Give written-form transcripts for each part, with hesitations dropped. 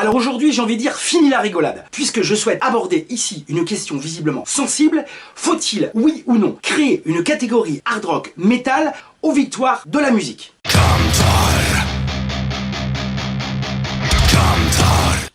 Alors aujourd'hui, j'ai envie de dire fini la rigolade, puisque je souhaite aborder ici une question visiblement sensible. Faut-il, oui ou non, créer une catégorie hard rock metal aux victoires de la musique?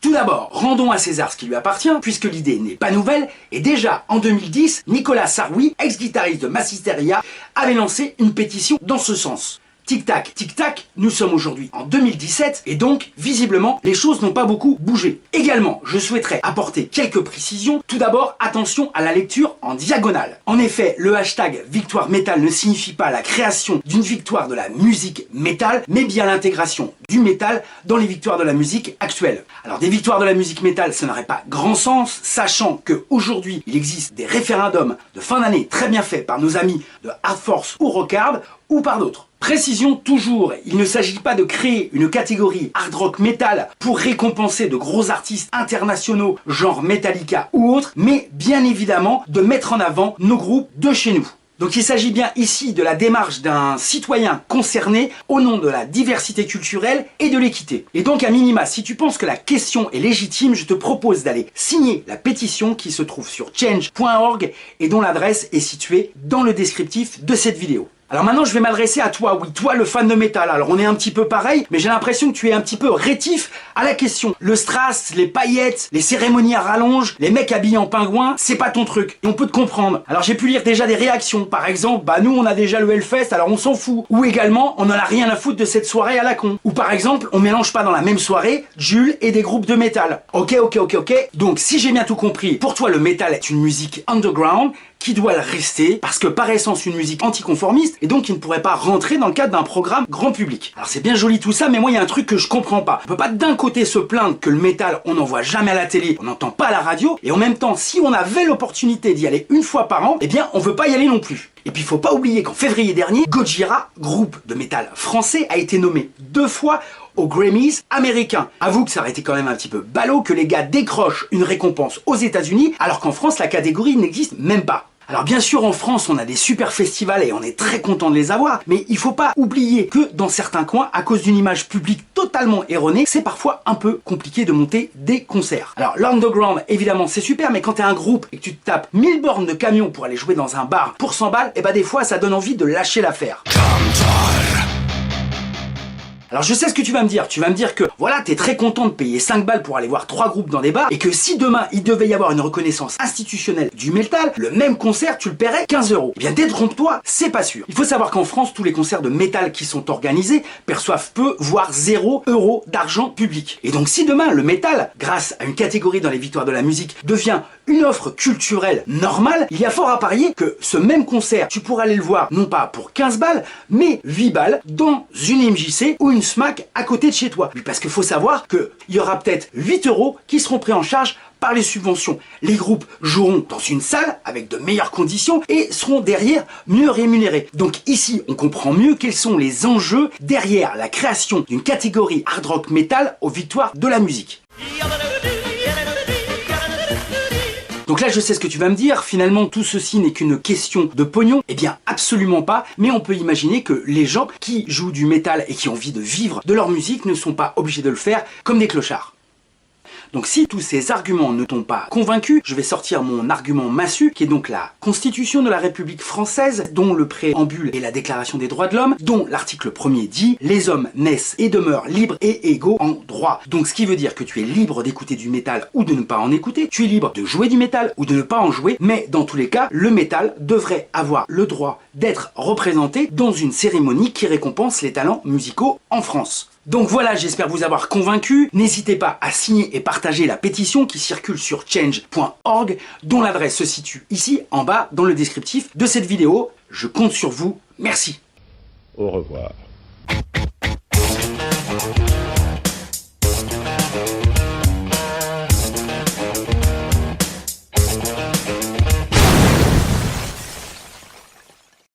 Tout d'abord, rendons à César ce qui lui appartient, puisque l'idée n'est pas nouvelle, et déjà en 2010, Nicolas Sarwi, ex-guitariste de Massisteria, avait lancé une pétition dans ce sens. Tic-tac, tic-tac, nous sommes aujourd'hui en 2017 et donc, visiblement, les choses n'ont pas beaucoup bougé. Également, je souhaiterais apporter quelques précisions. Tout d'abord, attention à la lecture en diagonale. En effet, le hashtag victoire métal ne signifie pas la création d'une victoire de la musique métal, mais bien l'intégration du métal dans les victoires de la musique actuelle. Alors, des victoires de la musique métal, ça n'aurait pas grand sens, sachant qu'aujourd'hui, il existe des référendums de fin d'année très bien faits par nos amis de Hard Force ou Rockard, ou par d'autres. Précision toujours, il ne s'agit pas de créer une catégorie hard rock metal pour récompenser de gros artistes internationaux genre Metallica ou autres, mais bien évidemment de mettre en avant nos groupes de chez nous. Donc il s'agit bien ici de la démarche d'un citoyen concerné au nom de la diversité culturelle et de l'équité. Et donc à minima, si tu penses que la question est légitime, je te propose d'aller signer la pétition qui se trouve sur change.org et dont l'adresse est située dans le descriptif de cette vidéo. Alors maintenant je vais m'adresser à toi, oui, toi le fan de métal. Alors on est un petit peu pareil, mais j'ai l'impression que tu es un petit peu rétif à la question. Le strass, les paillettes, les cérémonies à rallonge, les mecs habillés en pingouin, c'est pas ton truc. Et on peut te comprendre. Alors j'ai pu lire déjà des réactions. Par exemple, nous on a déjà le Hellfest, alors on s'en fout. Ou également, on en a rien à foutre de cette soirée à la con. Ou par exemple, on mélange pas dans la même soirée Jules et des groupes de métal. Ok. Donc si j'ai bien tout compris, pour toi le métal est une musique underground, qui doit le rester, parce que par essence une musique anticonformiste, et donc qui ne pourrait pas rentrer dans le cadre d'un programme grand public. Alors c'est bien joli tout ça, mais moi il y a un truc que je comprends pas. On peut pas d'un côté se plaindre que le métal, on n'en voit jamais à la télé, on n'entend pas à la radio, et en même temps, si on avait l'opportunité d'y aller une fois par an, eh bien on veut pas y aller non plus. Et puis il faut pas oublier qu'en février dernier, Gojira, groupe de métal français, a été nommé 2 fois aux Grammys américains. Avoue que ça aurait été quand même un petit peu ballot que les gars décrochent une récompense aux États-Unis alors qu'en France la catégorie n'existe même pas. Alors bien sûr en France on a des super festivals et on est très content de les avoir, mais il faut pas oublier que dans certains coins, à cause d'une image publique totalement erronée, c'est parfois un peu compliqué de monter des concerts. Alors l'underground évidemment c'est super, mais quand t'es un groupe et que tu te tapes 1000 bornes de camion pour aller jouer dans un bar pour 100 balles, et des fois ça donne envie de lâcher l'affaire. Alors je sais ce que tu vas me dire que voilà, t'es très content de payer 5 balles pour aller voir 3 groupes dans des bars, et que si demain il devait y avoir une reconnaissance institutionnelle du métal, le même concert tu le paierais 15 €. Eh bien détrompe-toi, c'est pas sûr. Il faut savoir qu'en France, tous les concerts de métal qui sont organisés perçoivent peu, voire 0 € d'argent public. Et donc si demain le métal, grâce à une catégorie dans les victoires de la musique, devient une offre culturelle normale, il y a fort à parier que ce même concert, tu pourras aller le voir non pas pour 15 balles, mais 8 balles dans une MJC ou une SMAC à côté de chez toi. Oui, parce qu'il faut savoir qu'il y aura peut-être 8 € qui seront pris en charge par les subventions. Les groupes joueront dans une salle avec de meilleures conditions et seront derrière mieux rémunérés. Donc ici, on comprend mieux quels sont les enjeux derrière la création d'une catégorie hard rock metal aux victoires de la musique. Donc là, je sais ce que tu vas me dire, finalement tout ceci n'est qu'une question de pognon. Eh bien absolument pas, mais on peut imaginer que les gens qui jouent du métal et qui ont envie de vivre de leur musique ne sont pas obligés de le faire comme des clochards. Donc si tous ces arguments ne t'ont pas convaincu, je vais sortir mon argument massu, qui est donc la Constitution de la République française, dont le préambule est la Déclaration des droits de l'homme, dont l'article 1er dit « Les hommes naissent et demeurent libres et égaux en droit ». Donc ce qui veut dire que tu es libre d'écouter du métal ou de ne pas en écouter, tu es libre de jouer du métal ou de ne pas en jouer, mais dans tous les cas, le métal devrait avoir le droit d'être représenté dans une cérémonie qui récompense les talents musicaux en France. Donc voilà, j'espère vous avoir convaincu. N'hésitez pas à signer et partager la pétition qui circule sur change.org, dont l'adresse se situe ici en bas dans le descriptif de cette vidéo. Je compte sur vous. Merci. Au revoir.